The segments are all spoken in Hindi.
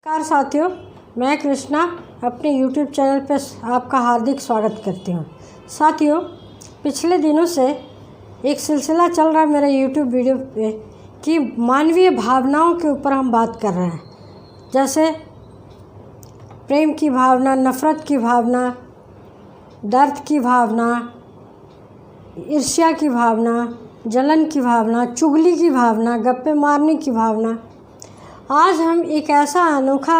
नमस्कार साथियों, मैं कृष्णा अपने YouTube चैनल पर आपका हार्दिक स्वागत करती हूँ। साथियों, पिछले दिनों से एक सिलसिला चल रहा है मेरे YouTube वीडियो पे कि मानवीय भावनाओं के ऊपर हम बात कर रहे हैं, जैसे प्रेम की भावना, नफ़रत की भावना, दर्द की भावना, ईर्ष्या की भावना, जलन की भावना, चुगली की भावना, गप्पे मारने की भावना। आज हम एक ऐसा अनोखा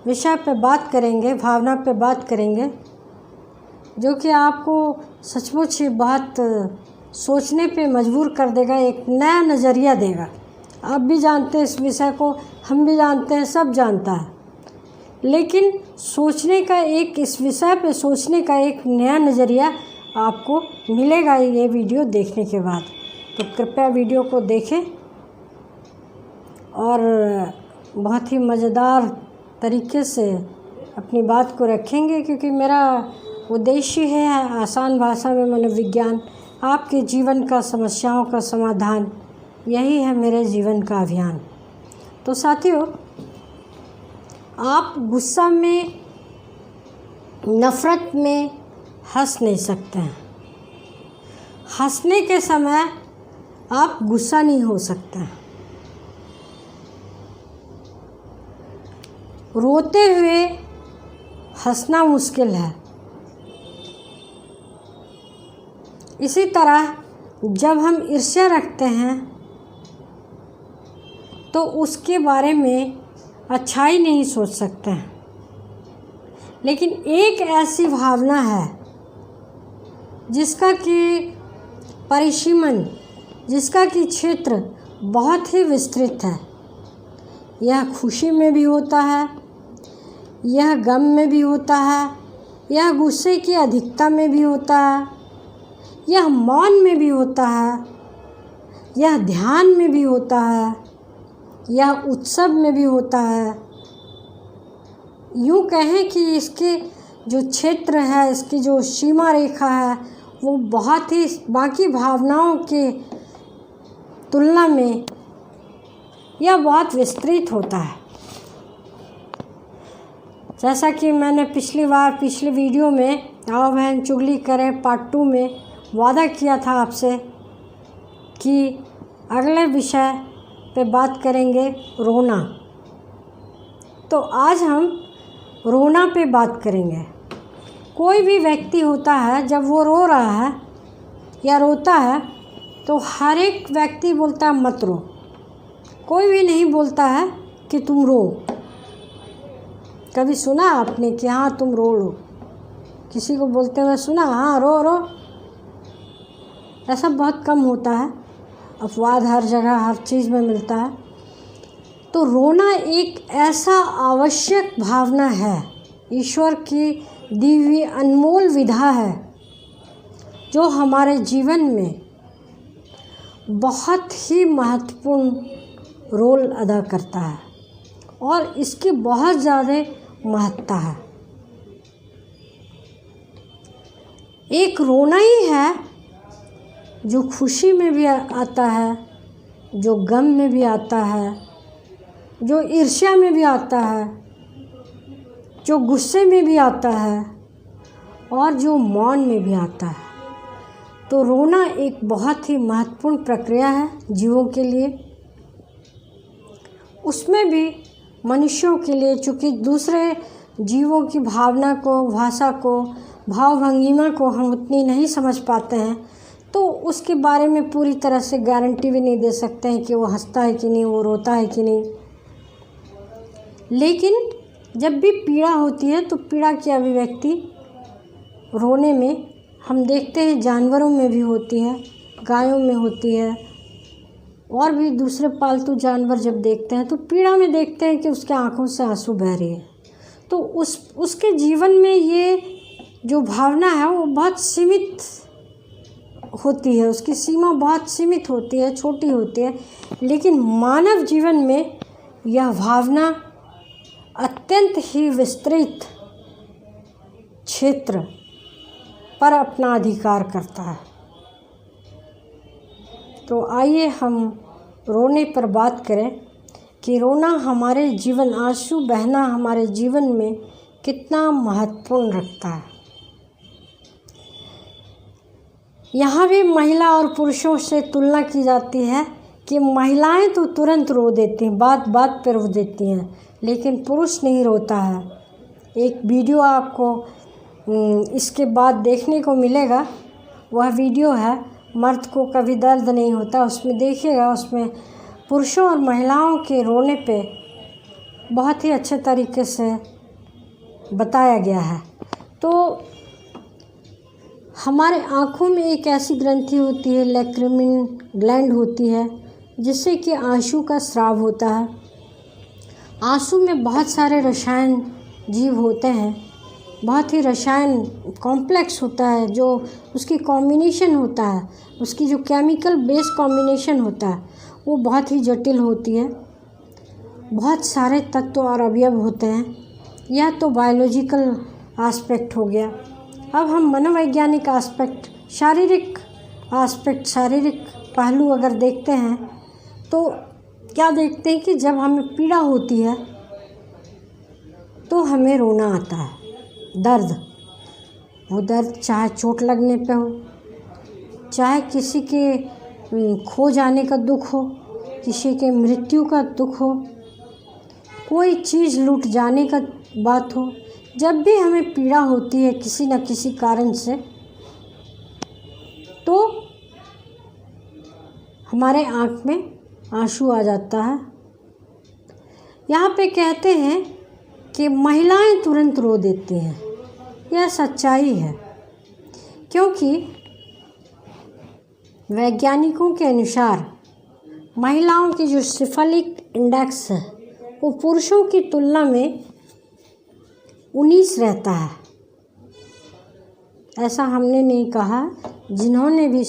विषय पे बात करेंगे, भावना पे बात करेंगे, जो कि आपको सचमुच ही बहुत सोचने पे मजबूर कर देगा, एक नया नज़रिया देगा। आप भी जानते हैं इस विषय को, हम भी जानते हैं, सब जानता है, लेकिन सोचने का एक इस विषय पे सोचने का एक नया नज़रिया आपको मिलेगा ये वीडियो देखने के बाद। तो कृपया वीडियो को देखें और बहुत ही मज़ेदार तरीके से अपनी बात को रखेंगे, क्योंकि मेरा उद्देश्य है आसान भाषा में मनोविज्ञान, आपके जीवन का समस्याओं का समाधान। यही है मेरे जीवन का अभियान। तो साथियों, आप गुस्सा में, नफ़रत में हंस नहीं सकते हैं। हंसने के समय आप गुस्सा नहीं हो सकते हैं। रोते हुए हंसना मुश्किल है। इसी तरह जब हम ईर्ष्या रखते हैं तो उसके बारे में अच्छाई नहीं सोच सकते हैं। लेकिन एक ऐसी भावना है जिसका कि परिसीमन, जिसका कि क्षेत्र बहुत ही विस्तृत है। यह खुशी में भी होता है, यह गम में भी होता है, यह गुस्से की अधिकता में भी होता है, यह मौन में भी होता है, यह ध्यान में भी होता है, यह उत्सव में भी होता है। यूँ कहें कि इसके जो क्षेत्र है, इसकी जो सीमा रेखा है, वो बहुत ही बाकी भावनाओं के तुलना में यह बहुत विस्तृत होता है। जैसा कि मैंने पिछली वीडियो में आओ बहन चुगली करें पार्ट 2 में वादा किया था आपसे कि अगले विषय पे बात करेंगे रोना। तो आज हम रोना पे बात करेंगे। कोई भी व्यक्ति होता है, जब वो रो रहा है या रोता है तो हर एक व्यक्ति बोलता है मत रो। कोई भी नहीं बोलता है कि तुम रो। कभी सुना आपने कि हाँ तुम रो लो? किसी को बोलते हुए सुना? हाँ रो रो। ऐसा बहुत कम होता है। अपवाद हर जगह हर चीज़ में मिलता है। तो रोना एक ऐसा आवश्यक भावना है, ईश्वर की दी हुई अनमोल विधा है, जो हमारे जीवन में बहुत ही महत्वपूर्ण रोल अदा करता है और इसकी बहुत ज़्यादा महत्ता है। एक रोना ही है जो खुशी में भी आता है, जो गम में भी आता है, जो ईर्ष्या में भी आता है, जो गुस्से में भी आता है और जो मौन में भी आता है। तो रोना एक बहुत ही महत्वपूर्ण प्रक्रिया है जीवों के लिए। उसमें भी मनुष्यों के लिए, चूँकि दूसरे जीवों की भावना को, भाषा को, भाव भंगिमा को हम उतनी नहीं समझ पाते हैं, तो उसके बारे में पूरी तरह से गारंटी भी नहीं दे सकते हैं कि वो हंसता है कि नहीं, वो रोता है कि नहीं। लेकिन जब भी पीड़ा होती है तो पीड़ा की अभिव्यक्ति रोने में हम देखते हैं जानवरों में भी होती है, गायों में होती है, और भी दूसरे पालतू जानवर जब देखते हैं तो पीड़ा में देखते हैं कि उसके आँखों से आंसू बह रहे हैं। तो उसके जीवन में ये जो भावना है वो बहुत सीमित होती है, उसकी सीमा बहुत सीमित होती है, छोटी होती है। लेकिन मानव जीवन में यह भावना अत्यंत ही विस्तृत क्षेत्र पर अपना अधिकार करता है। तो आइए हम रोने पर बात करें। कि रोना हमारे जीवन, आंसू बहना हमारे जीवन में कितना महत्वपूर्ण रखता है। यहाँ भी महिला और पुरुषों से तुलना की जाती है कि महिलाएं तो तुरंत रो देती हैं, बात बात पर रो देती हैं, लेकिन पुरुष नहीं रोता है। एक वीडियो आपको इसके बाद देखने को मिलेगा, वह वीडियो है मर्द को कभी दर्द नहीं होता। उसमें देखिएगा, उसमें पुरुषों और महिलाओं के रोने पे बहुत ही अच्छे तरीके से बताया गया है। तो हमारे आँखों में एक ऐसी ग्रंथि होती है, लैक्रिमिन ग्लैंड होती है, जिससे कि आंसू का स्राव होता है। आंसू में बहुत सारे रसायन जीव होते हैं, बहुत ही रसायन कॉम्प्लेक्स होता है, जो उसकी कॉम्बिनेशन होता है, उसकी जो केमिकल बेस कॉम्बिनेशन होता है वो बहुत ही जटिल होती है। बहुत सारे तत्व और अवयव होते हैं। यह तो बायोलॉजिकल एस्पेक्ट हो गया। अब हम मनोवैज्ञानिक एस्पेक्ट, शारीरिक एस्पेक्ट, शारीरिक पहलू अगर देखते हैं तो क्या देखते हैं कि जब हमें पीड़ा होती है तो हमें रोना आता है। दर्द, वो दर्द चाहे चोट लगने पे हो, चाहे किसी के खो जाने का दुख हो, किसी के मृत्यु का दुख हो, कोई चीज़ लूट जाने का बात हो, जब भी हमें पीड़ा होती है किसी न किसी कारण से, तो हमारे आँख में आंसू आ जाता है। यहाँ पे कहते हैं कि महिलाएं तुरंत रो देती हैं। यह सच्चाई है, क्योंकि वैज्ञानिकों के अनुसार महिलाओं की जो सिफलिक इंडेक्स है वो पुरुषों की तुलना में 19 रहता है। ऐसा हमने नहीं कहा, जिन्होंने भी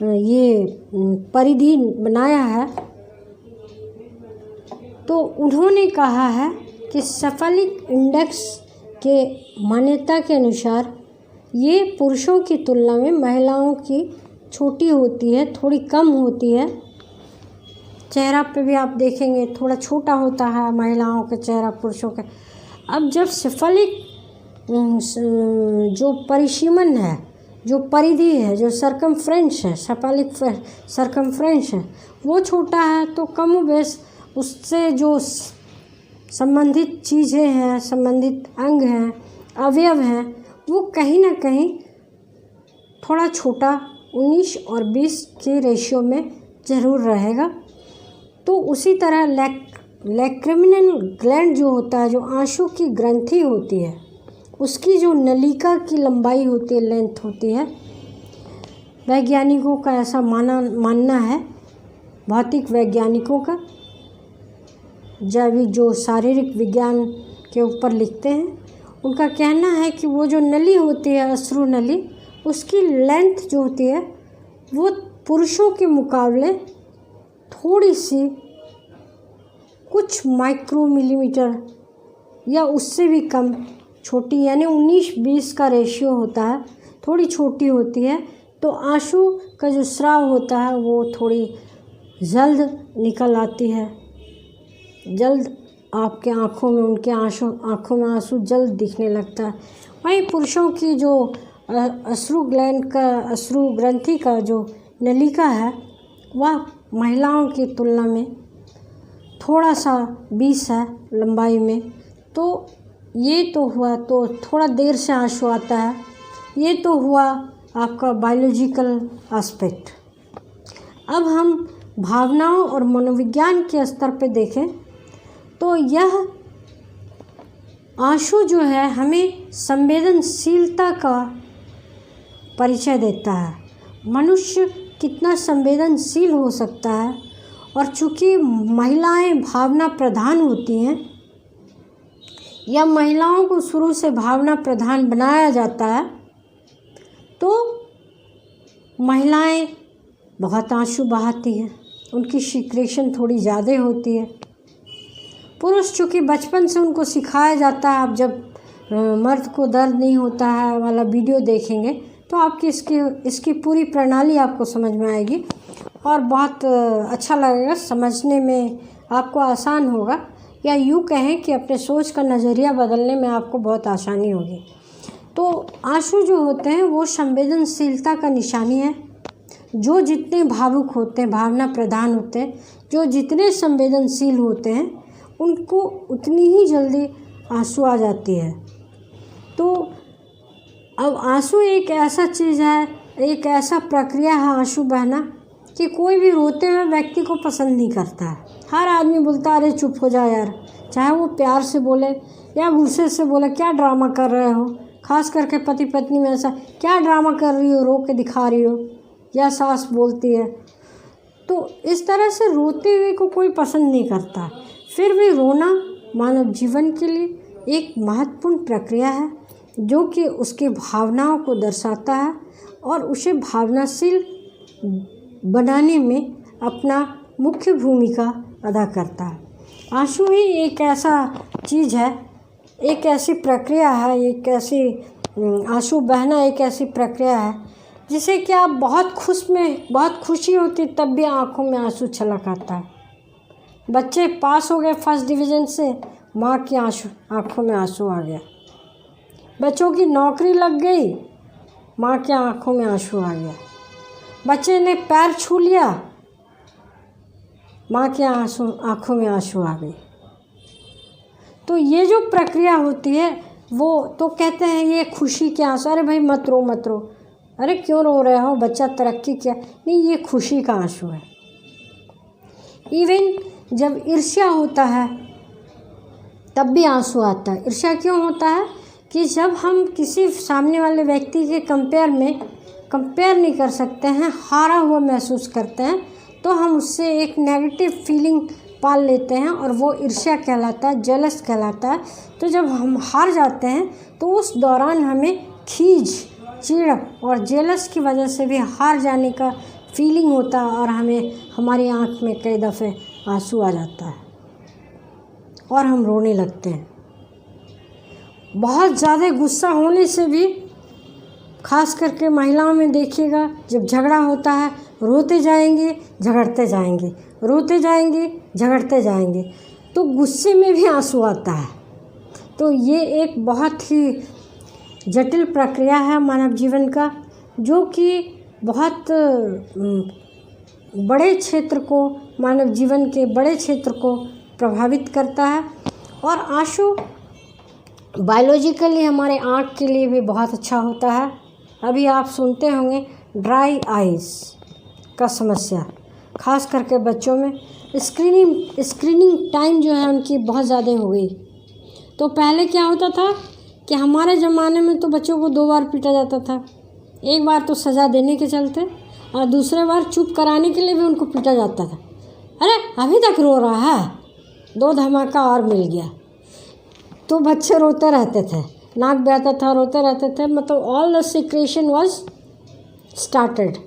ये परिधि बनाया है तो उन्होंने कहा है कि सिफलिक इंडेक्स के मान्यता के अनुसार ये पुरुषों की तुलना में महिलाओं की छोटी होती है, थोड़ी कम होती है। चेहरा पे भी आप देखेंगे थोड़ा छोटा होता है महिलाओं का चेहरा पुरुषों का। अब जब सिफलिक जो परिसीमन है, जो परिधि है, जो सरकमफ्रेंस है, सिफलिक सरकमफ्रेंस है, वो छोटा है, तो कमोबेश उससे जो संबंधित चीज़ें हैं, संबंधित अंग हैं, अवयव हैं, वो कहीं ना कहीं थोड़ा छोटा 19 और 20 के रेशियो में ज़रूर रहेगा। तो उसी तरह लैक्रिमिनल ग्लैंड जो होता है, जो आंसू की ग्रंथि होती है, उसकी जो नलिका की लंबाई होती है, लेंथ होती है, वैज्ञानिकों का ऐसा मानना है, भौतिक वैज्ञानिकों का, जैविक जो शारीरिक विज्ञान के ऊपर लिखते हैं, उनका कहना है कि वो जो नली होती है, अश्रु नली, उसकी लेंथ जो होती है वो पुरुषों के मुकाबले थोड़ी सी कुछ माइक्रो मिलीमीटर या उससे भी कम छोटी, यानी 19-20 का रेशियो होता है, थोड़ी छोटी होती है। तो आंसू का जो स्राव होता है वो थोड़ी जल्द निकल आती है, जल्द आपके आँखों में, उनके आँखों में आंसू जल्द दिखने लगता है। वहीं पुरुषों की जो अश्रु ग्लैंड का, अश्रु ग्रंथि का जो नलिका है, वह महिलाओं की तुलना में थोड़ा सा 20 है लंबाई में। तो ये तो हुआ, तो थोड़ा देर से आंसू आता है। ये तो हुआ आपका बायोलॉजिकल एस्पेक्ट। अब हम भावनाओं और मनोविज्ञान के स्तर पे देखें तो यह आंसू जो है हमें संवेदनशीलता का परिचय देता है। मनुष्य कितना संवेदनशील हो सकता है, और चूँकि महिलाएं भावना प्रधान होती हैं, या महिलाओं को शुरू से भावना प्रधान बनाया जाता है, तो महिलाएं बहुत आंसू बहाती हैं, उनकी सीक्रेशन थोड़ी ज़्यादा होती है। पुरुष चूँकि बचपन से उनको सिखाया जाता है, आप जब मर्द को दर्द नहीं होता है वाला वीडियो देखेंगे तो आपकी इसकी पूरी प्रणाली आपको समझ में आएगी और बहुत अच्छा लगेगा, समझने में आपको आसान होगा, या यूँ कहें कि अपने सोच का नज़रिया बदलने में आपको बहुत आसानी होगी। तो आंसू जो होते हैं वो संवेदनशीलता का निशानी है। जो जितने भावुक होते हैं, भावना प्रधान होते हैं, जो जितने संवेदनशील होते हैं, उनको उतनी ही जल्दी आंसू आ जाती है। तो अब आंसू एक ऐसा चीज़ है, एक ऐसा प्रक्रिया है आंसू बहना, कि कोई भी रोते हुए व्यक्ति को पसंद नहीं करता है। हर आदमी बोलता है अरे चुप हो जा यार, चाहे वो प्यार से बोले या गुस्से से बोले, क्या ड्रामा कर रहे हो। खास करके पति पत्नी में ऐसा, क्या ड्रामा कर रही हो, रो के दिखा रही हो, या सास बोलती है। तो इस तरह से रोते हुए को कोई पसंद नहीं करता। फिर भी रोना मानव जीवन के लिए एक महत्वपूर्ण प्रक्रिया है, जो कि उसकी भावनाओं को दर्शाता है और उसे भावनाशील बनाने में अपना मुख्य भूमिका अदा करता है। आंसू ही एक ऐसा चीज़ है, एक ऐसी प्रक्रिया है, एक ऐसी आंसू बहना एक ऐसी प्रक्रिया है जिसे कि आप बहुत खुशी होती तब भी आंखों में आंसू छलक आता है। बच्चे पास हो गए फर्स्ट डिवीज़न से, माँ की आंखों में आंसू आ गया। बच्चों की नौकरी लग गई, माँ के आंखों में आंसू आ गया। बच्चे ने पैर छू लिया, माँ के आंखों में आंसू आ गई। तो ये जो प्रक्रिया होती है वो तो कहते हैं ये खुशी के आंसू। अरे भाई मत रो, अरे क्यों रो रहे हो, बच्चा तरक्की किया, नहीं, ये खुशी का आंसू है। इवन जब ईर्ष्या होता है तब भी आंसू आता है। ईर्ष्या क्यों होता है कि जब हम किसी सामने वाले व्यक्ति के कंपेयर नहीं कर सकते हैं, हारा हुआ महसूस करते हैं, तो हम उससे एक नेगेटिव फीलिंग पाल लेते हैं और वो ईर्ष्या कहलाता है, जेलस कहलाता है। तो जब हम हार जाते हैं तो उस दौरान हमें खीज, चिढ़ और जेलस की वजह से भी हार जाने का फीलिंग होता है और हमारी आँख में कई दफ़े आंसू आ जाता है और हम रोने लगते हैं। बहुत ज़्यादा गुस्सा होने से भी, खास करके महिलाओं में देखिएगा, जब झगड़ा होता है रोते जाएंगे, झगड़ते जाएंगे, रोते जाएंगे, झगड़ते जाएंगे, तो गुस्से में भी आंसू आता है। तो ये एक बहुत ही जटिल प्रक्रिया है मानव जीवन का, जो कि बहुत बड़े क्षेत्र को, मानव जीवन के बड़े क्षेत्र को प्रभावित करता है। और आंसू बायोलॉजिकली हमारे आँख के लिए भी बहुत अच्छा होता है। अभी आप सुनते होंगे ड्राई आइज़ का समस्या, खास करके बच्चों में स्क्रीनिंग टाइम जो है उनकी बहुत ज़्यादा हो गई। तो पहले क्या होता था कि हमारे ज़माने में तो बच्चों को 2 बार पीटा जाता था। एक बार तो सज़ा देने के चलते और दूसरे बार चुप कराने के लिए भी उनको पीटा जाता था। अरे अभी तक रो रहा है, 2 धमाका और मिल गया। तो बच्चे रोते रहते थे, नाक बहता था, रोते रहते थे, मतलब all the secretion was started.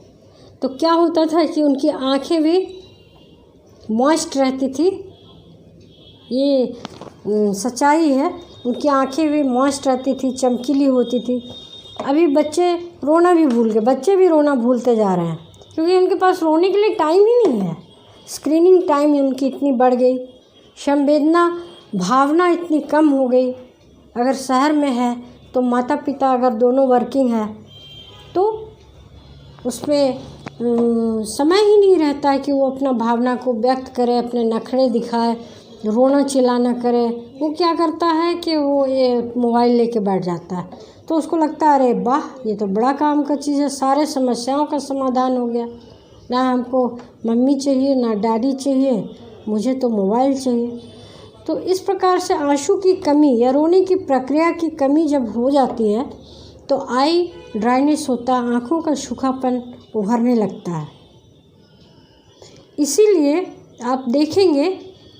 तो क्या होता था कि उनकी आँखें भी मॉइस्ट रहती थी। ये सच्चाई है, उनकी आँखें भी मॉइस्ट रहती थी, चमकीली होती थी। अभी बच्चे रोना भी भूल गए, बच्चे भी रोना भूलते जा रहे हैं, क्योंकि उनके पास रोने के लिए टाइम ही नहीं है। स्क्रीनिंग टाइम उनकी इतनी बढ़ गई, संवेदना भावना इतनी कम हो गई। अगर शहर में है तो माता पिता अगर दोनों वर्किंग है तो उसमें समय ही नहीं रहता है कि वो अपना भावना को व्यक्त करे, अपने नखरे दिखाए, रोना चिल्लाना करे। वो क्या करता है कि वो ये मोबाइल लेके बैठ जाता है। तो उसको लगता है अरे वाह, ये तो बड़ा काम का चीज़ है, सारे समस्याओं का समाधान हो गया, ना हमको मम्मी चाहिए ना डैडी चाहिए, मुझे तो मोबाइल चाहिए। तो इस प्रकार से आंसू की कमी या रोने की प्रक्रिया की कमी जब हो जाती है तो आई ड्राइनेस होता है, आँखों का सूखापन उभरने लगता है। इसीलिए आप देखेंगे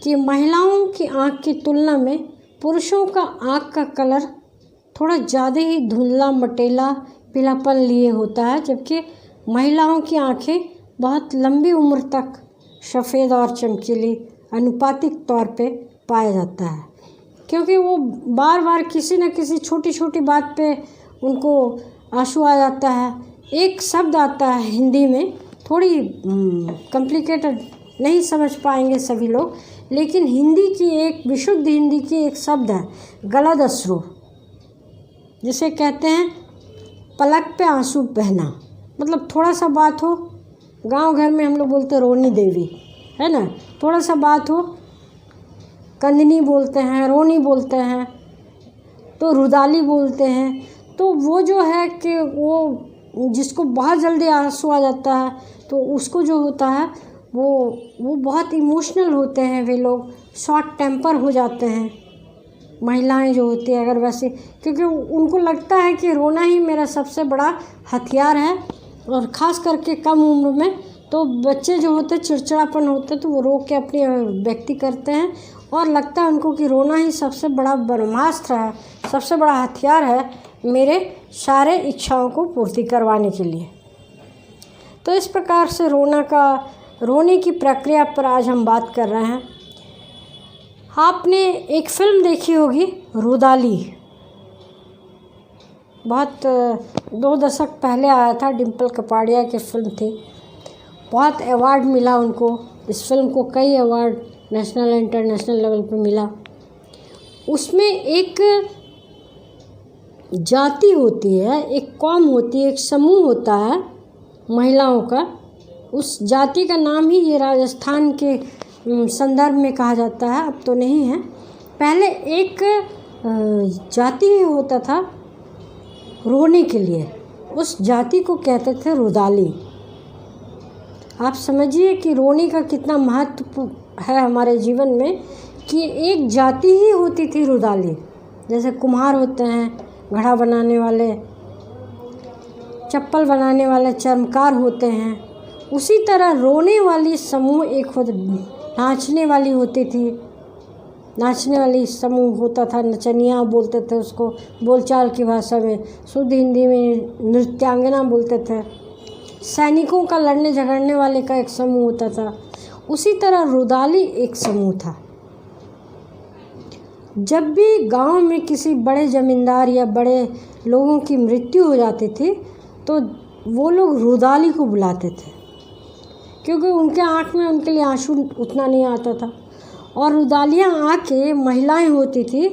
कि महिलाओं की आँख की तुलना में पुरुषों का आँख का कलर थोड़ा ज़्यादा ही धुंधला, मटेला, पीलापन लिए होता है, जबकि महिलाओं की आँखें बहुत लंबी उम्र तक सफ़ेद और चमकीली अनुपातिक तौर पे पाया जाता है, क्योंकि वो बार बार किसी न किसी छोटी छोटी बात पे उनको आंसू आ जाता है। एक शब्द आता है हिंदी में, थोड़ी कॉम्प्लिकेटेड नहीं समझ पाएंगे सभी लोग, लेकिन हिंदी की एक विशुद्ध हिंदी की एक शब्द है गलद अश्रु, जिसे कहते हैं पलक पे आंसू बहना। मतलब थोड़ा सा बात हो, गांव घर में हम लोग बोलते हैं रोनी देवी, है ना, थोड़ा सा बात हो कंदनी बोलते हैं, रोनी बोलते हैं, तो रुदाली बोलते हैं। तो वो जो है कि वो जिसको बहुत जल्दी आंसू आ जाता है तो उसको जो होता है वो बहुत इमोशनल होते हैं, वे लोग शॉर्ट टेम्पर हो जाते हैं। महिलाएं जो होती है अगर वैसे, क्योंकि उनको लगता है कि रोना ही मेरा सबसे बड़ा हथियार है, और ख़ास करके कम उम्र में तो बच्चे जो होते चिड़चिड़ापन होते तो वो रो के अपनी व्यक्ति करते हैं, और लगता है उनको कि रोना ही सबसे बड़ा ब्रह्मास्त्र है, सबसे बड़ा हथियार है मेरे सारे इच्छाओं को पूर्ति करवाने के लिए। तो इस प्रकार से रोने की प्रक्रिया पर आज हम बात कर रहे हैं। आपने एक फ़िल्म देखी होगी रुदाली, बहुत 2 दशक पहले आया था, डिम्पल कपाड़िया की फ़िल्म थी, बहुत अवार्ड मिला उनको, इस फिल्म को कई अवार्ड नेशनल इंटरनेशनल लेवल पे मिला। उसमें एक जाति होती है, एक कौम होती है, एक समूह होता है महिलाओं का, उस जाति का नाम ही ये राजस्थान के संदर्भ में कहा जाता है, अब तो नहीं है। पहले एक जाति ही होता था रोने के लिए, उस जाति को कहते थे रुदाली। आप समझिए कि रोने का कितना महत्व है हमारे जीवन में, कि एक जाति ही होती थी रुदाली। जैसे कुम्हार होते हैं, घड़ा बनाने वाले, चप्पल बनाने वाले चर्मकार होते हैं, उसी तरह रोने वाली समूह एक नाचने वाली होती थी, नाचने वाली समूह होता था, नचनिया बोलते थे उसको बोलचाल की भाषा में, शुद्ध हिंदी में नृत्यांगना बोलते थे। सैनिकों का लड़ने झगड़ने वाले का एक समूह होता था, उसी तरह रुदाली एक समूह था। जब भी गांव में किसी बड़े ज़मींदार या बड़े लोगों की मृत्यु हो जाती थी तो वो लोग रुदाली को बुलाते थे, क्योंकि उनके आँख में उनके लिए आंसू उतना नहीं आता था। और रुदालियाँ आके महिलाएं होती थी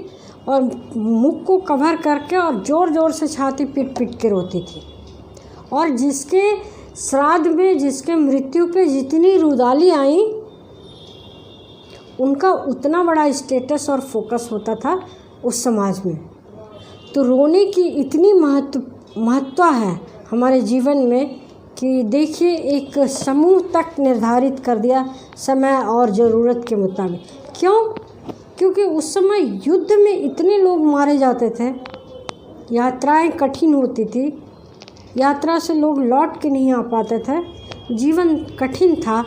और मुख को कवर करके और ज़ोर ज़ोर से छाती पीट पीट के रोती थी, और जिसके श्राद्ध में, जिसके मृत्यु पे जितनी रुदाली आई उनका उतना बड़ा स्टेटस और फोकस होता था उस समाज में। तो रोने की इतनी महत्व है हमारे जीवन में कि देखिए एक समूह तक निर्धारित कर दिया समय और ज़रूरत के मुताबिक। क्यों? क्योंकि उस समय युद्ध में इतने लोग मारे जाते थे, यात्राएं कठिन होती थी, यात्रा से लोग लौट के नहीं आ पाते थे, जीवन कठिन था।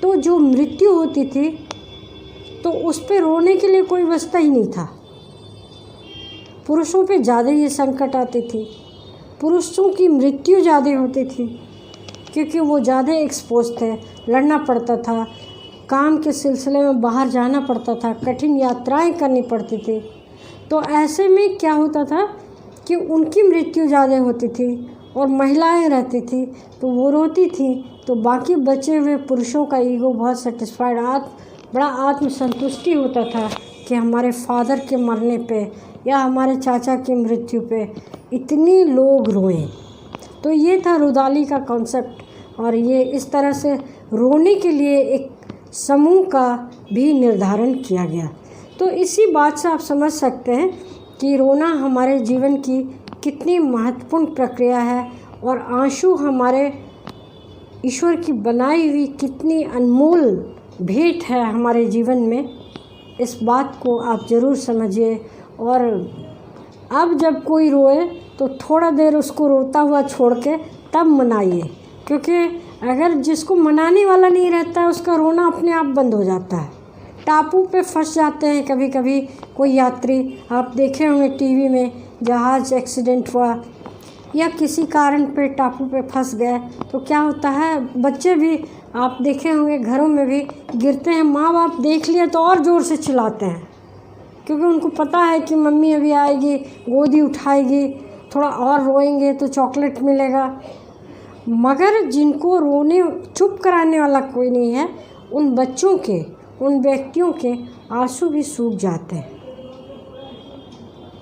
तो जो मृत्यु होती थी तो उस पे रोने के लिए कोई बचता ही नहीं था। पुरुषों पे ज़्यादा ये संकट आती थी, पुरुषों की मृत्यु ज़्यादा होती थी, क्योंकि वो ज़्यादा एक्सपोज थे, लड़ना पड़ता था, काम के सिलसिले में बाहर जाना पड़ता था, कठिन यात्राएं करनी पड़ती थी। तो ऐसे में क्या होता था कि उनकी मृत्यु ज़्यादा होती थी और महिलाएं रहती थी तो वो रोती थी, तो बाकी बचे हुए पुरुषों का ईगो बहुत सेटिस्फाइड, बड़ा आत्मसंतुष्टि होता था कि हमारे फादर के मरने पे या हमारे चाचा की मृत्यु पे इतने लोग रोएं। तो ये था रुदाली का कॉन्सेप्ट, और ये इस तरह से रोने के लिए एक समूह का भी निर्धारण किया गया। तो इसी बात से आप समझ सकते हैं कि रोना हमारे जीवन की कितनी महत्वपूर्ण प्रक्रिया है, और आंसू हमारे ईश्वर की बनाई हुई कितनी अनमोल भेंट है हमारे जीवन में। इस बात को आप ज़रूर समझिए, और अब जब कोई रोए तो थोड़ा देर उसको रोता हुआ छोड़ के तब मनाइए, क्योंकि अगर जिसको मनाने वाला नहीं रहता है उसका रोना अपने आप बंद हो जाता है। टापू पे फंस जाते हैं कभी कभी कोई यात्री, आप देखे होंगे टीवी में, जहाज़ एक्सीडेंट हुआ या किसी कारण पे टापू पे फंस गए तो क्या होता है, बच्चे भी आप देखे होंगे घरों में भी गिरते हैं, माँ बाप देख लिया तो और ज़ोर से चिल्लाते हैं, क्योंकि उनको पता है कि मम्मी अभी आएगी, गोदी उठाएगी, थोड़ा और रोएंगे तो चॉकलेट मिलेगा। मगर जिनको रोने चुप कराने वाला कोई नहीं है, उन बच्चों के, उन व्यक्तियों के आंसू भी सूख जाते हैं।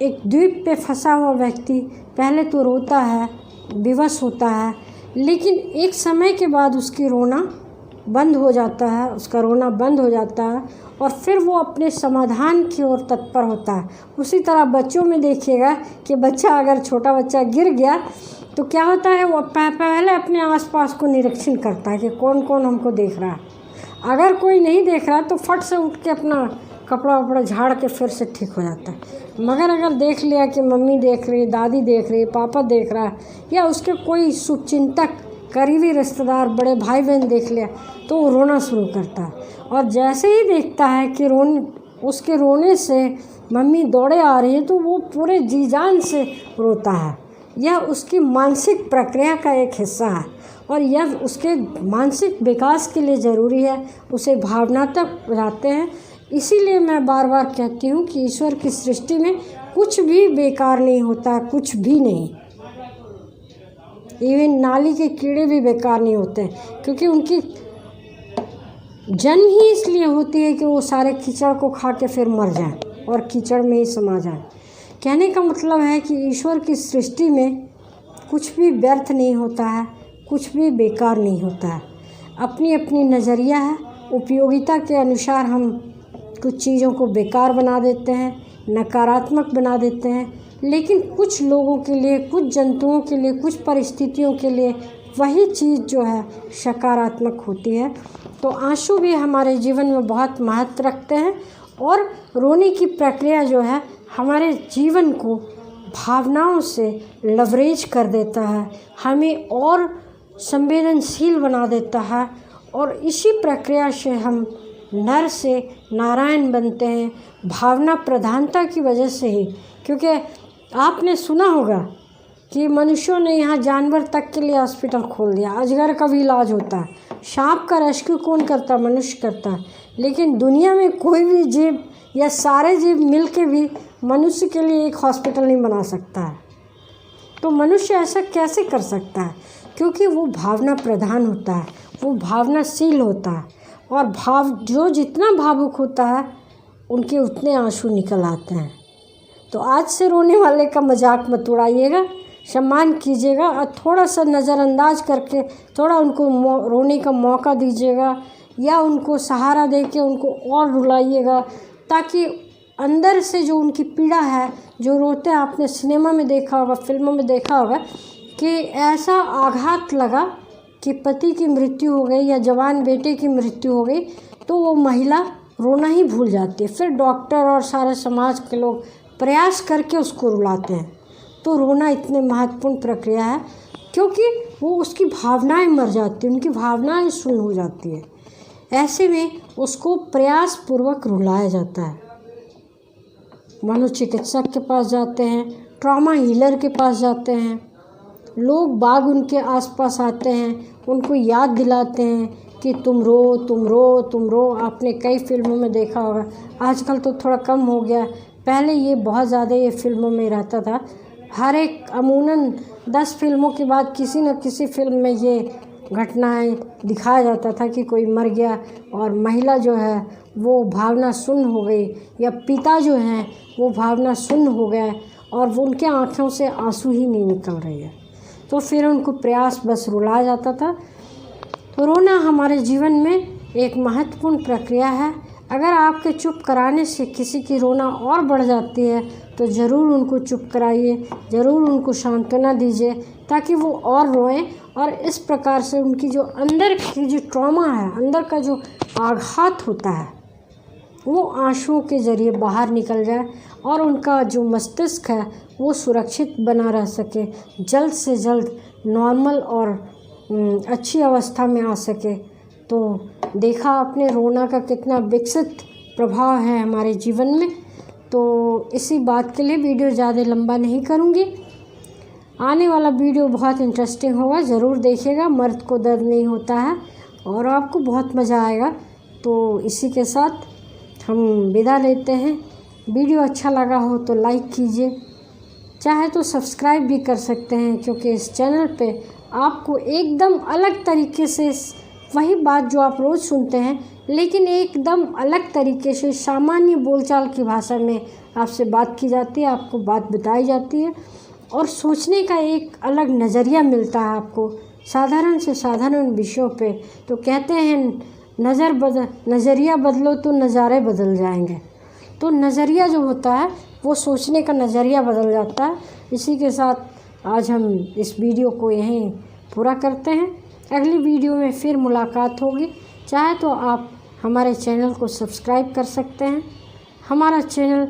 एक द्वीप पे फंसा हुआ व्यक्ति पहले तो रोता है, विवश होता है, लेकिन एक समय के बाद उसकी रोना बंद हो जाता है, उसका रोना बंद हो जाता है और फिर वो अपने समाधान की ओर तत्पर होता है। उसी तरह बच्चों में देखिएगा कि बच्चा, अगर छोटा बच्चा गिर गया तो क्या होता है, वो पहले अपने आसपास को निरीक्षण करता है कि कौन कौन हमको देख रहा है। अगर कोई नहीं देख रहा तो फट से उठ के अपना कपड़ा वपड़ा झाड़ के फिर से ठीक हो जाता है। मगर अगर देख लिया कि मम्मी देख रही, दादी देख रही, पापा देख रहा है, या उसके कोई शुभचिंतक, करीबी रिश्तेदार, बड़े भाई बहन देख लिया, तो वो रोना शुरू करता है। और जैसे ही देखता है कि उसके रोने से मम्मी दौड़े आ रही है तो वो पूरे जी जान से रोता है। यह उसकी मानसिक प्रक्रिया का एक हिस्सा है और यह उसके मानसिक विकास के लिए ज़रूरी है, उसे भावनात्मक बनाते हैं। इसीलिए मैं बार बार कहती हूँ कि ईश्वर की सृष्टि में कुछ भी बेकार नहीं होता, कुछ भी नहीं। इवन नाली के कीड़े भी बेकार नहीं होते, क्योंकि उनकी जन्म ही इसलिए होती है कि वो सारे कीचड़ को खा के फिर मर जाए और कीचड़ में ही समा जाए। कहने का मतलब है कि ईश्वर की सृष्टि में कुछ भी व्यर्थ नहीं होता है, कुछ भी बेकार नहीं होता है। अपनी अपनी नज़रिया है, उपयोगिता के अनुसार हम कुछ चीज़ों को बेकार बना देते हैं, नकारात्मक बना देते हैं, लेकिन कुछ लोगों के लिए, कुछ जंतुओं के लिए, कुछ परिस्थितियों के लिए वही चीज़ जो है सकारात्मक होती है। तो आंसू भी हमारे जीवन में बहुत महत्व रखते हैं और रोने की प्रक्रिया जो है हमारे जीवन को भावनाओं से लवरेज कर देता है, हमें और संवेदनशील बना देता है और इसी प्रक्रिया से हम नर से नारायण बनते हैं, भावना प्रधानता की वजह से ही। क्योंकि आपने सुना होगा कि मनुष्यों ने यहाँ जानवर तक के लिए हॉस्पिटल खोल दिया, अजगर का भी इलाज होता है, सांप का रेस्क्यू कौन करता है? मनुष्य करता है। लेकिन दुनिया में कोई भी जीव या सारे जीव मिल के भी मनुष्य के लिए एक हॉस्पिटल नहीं बना सकता है। तो मनुष्य ऐसा कैसे कर सकता है? क्योंकि वो भावना प्रधान होता है, वो भावनाशील होता है और जो जितना भावुक होता है उनके उतने आंसू निकल आते हैं। तो आज से रोने वाले का मजाक मत उड़ाइएगा, सम्मान कीजिएगा और थोड़ा सा नज़रअंदाज करके थोड़ा उनको रोने का मौका दीजिएगा या उनको सहारा दे के उनको और रुलाइएगा, ताकि अंदर से जो उनकी पीड़ा है, जो रोते हैं, आपने सिनेमा में देखा होगा, फिल्मों में देखा होगा कि ऐसा आघात लगा कि पति की मृत्यु हो गई या जवान बेटे की मृत्यु हो गई तो वो महिला रोना ही भूल जाती है। फिर डॉक्टर और सारे समाज के लोग प्रयास करके उसको रुलाते हैं। तो रोना इतनी महत्वपूर्ण प्रक्रिया है क्योंकि वो उसकी भावनाएं मर जाती हैं, उनकी भावनाएं शून्य हो जाती है। ऐसे में उसको प्रयासपूर्वक रुलाया जाता है। मनोचिकित्सक के पास जाते हैं, ट्रॉमा हीलर के पास जाते हैं, लोग बाग उनके आसपास आते हैं, उनको याद दिलाते हैं कि तुम रो, तुम रो, तुम रो। आपने कई फिल्मों में देखा होगा, आजकल तो थोड़ा कम हो गया, पहले ये बहुत ज़्यादा ये फिल्मों में रहता था। हर एक अमूमन 10 फिल्मों के बाद किसी न किसी फिल्म में ये घटनाएं दिखाया जाता था कि कोई मर गया और महिला जो है वो भावना शून्य हो गई, या पिता जो हैं वो भावना शून्य हो गए और वो उनके आँखों से आंसू ही नहीं निकल रही है। तो फिर उनको प्रयास बस रुलाया जाता था। तो रोना हमारे जीवन में एक महत्वपूर्ण प्रक्रिया है। अगर आपके चुप कराने से किसी की रोना और बढ़ जाती है तो ज़रूर उनको चुप कराइए, ज़रूर उनको सांत्वना दीजिए ताकि वो और रोएं और इस प्रकार से उनकी जो अंदर की जो ट्रॉमा है, अंदर का जो आघात होता है, वो आंसुओं के ज़रिए बाहर निकल जाए और उनका जो मस्तिष्क है वो सुरक्षित बना रह सके, जल्द से जल्द नॉर्मल और अच्छी अवस्था में आ सके। तो देखा आपने रोना का कितना विकसित प्रभाव है हमारे जीवन में। तो इसी बात के लिए वीडियो ज़्यादा लंबा नहीं करूँगी। आने वाला वीडियो बहुत इंटरेस्टिंग होगा, ज़रूर देखिएगा। मर्द को दर्द नहीं होता है और आपको बहुत मज़ा आएगा। तो इसी के साथ हम विदा लेते हैं। वीडियो अच्छा लगा हो तो लाइक कीजिए, चाहे तो सब्सक्राइब भी कर सकते हैं, क्योंकि इस चैनल पे आपको एकदम अलग तरीके से वही बात जो आप रोज़ सुनते हैं, लेकिन एकदम अलग तरीके से सामान्य बोलचाल की भाषा में आपसे बात की जाती है, आपको बात बताई जाती है और सोचने का एक अलग नज़रिया मिलता है आपको साधारण से साधारण विषयों पे। तो कहते हैं नज़रिया बदलो तो नज़ारे बदल जाएंगे। तो नज़रिया जो होता है वो सोचने का नज़रिया बदल जाता है। इसी के साथ आज हम इस वीडियो को यहीं पूरा करते हैं। अगली वीडियो में फिर मुलाकात होगी। चाहे तो आप हमारे चैनल को सब्सक्राइब कर सकते हैं। हमारा चैनल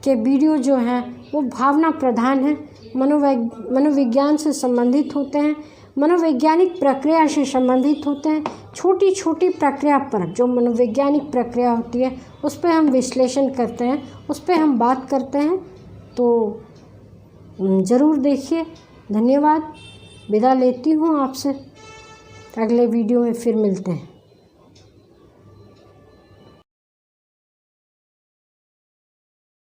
के वीडियो जो हैं वो भावना प्रधान है, मनोविज्ञान से संबंधित होते हैं, मनोवैज्ञानिक प्रक्रिया से संबंधित होते हैं। छोटी छोटी प्रक्रिया पर जो मनोवैज्ञानिक प्रक्रिया होती है उस पर हम विश्लेषण करते हैं, उस पर हम बात करते हैं। तो ज़रूर देखिए। धन्यवाद। विदा लेती हूँ आपसे। अगले वीडियो में फिर मिलते हैं।